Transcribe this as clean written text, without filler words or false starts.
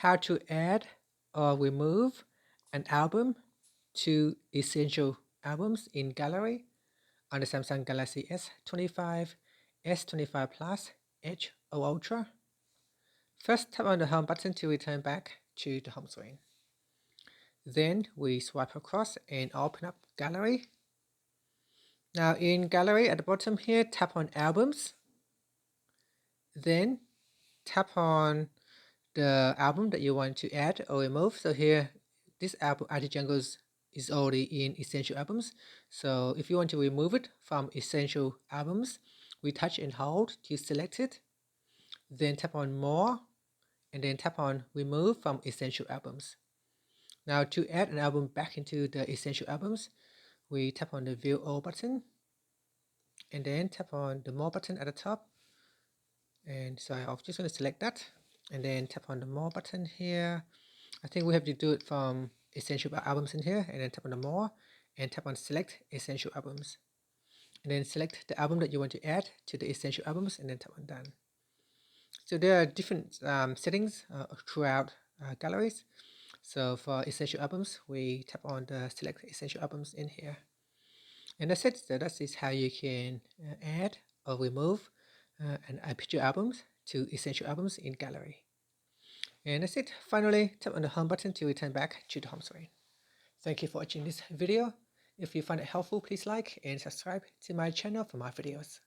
how to add or remove an album to essential albums in Gallery on the Samsung Galaxy S25, S25 Plus, Edge or Ultra. First, tap on the home button to return back to the home screen. Then we swipe across and open up Gallery. Now in Gallery at the bottom here, tap on Albums. Then tap on the album that you want to add or remove. So here, this album, IT Jungles, is already in Essential Albums. So if you want to remove it from Essential Albums, we touch and hold to select it. Then tap on More, and then tap on Remove from Essential Albums. Now to add an album back into the Essential Albums, we tap on the View All button, and then tap on the More button at the top. And so I'm just going to select that, and then tap on the More button here. I think we have to do it from Essential Albums in here, and then tap on the More, and tap on Select Essential Albums. And then select the album that you want to add to the Essential Albums, and then tap on Done. So there are different settings throughout galleries. So for Essential Albums, we tap on the Select Essential Albums in here. And that's it. So that is how you can add or remove and picture albums to Essential Albums in Gallery. And that's it. Finally, tap on the home button to return back to the home screen. Thank you for watching this video. If you find it helpful, please like and subscribe to my channel for more videos.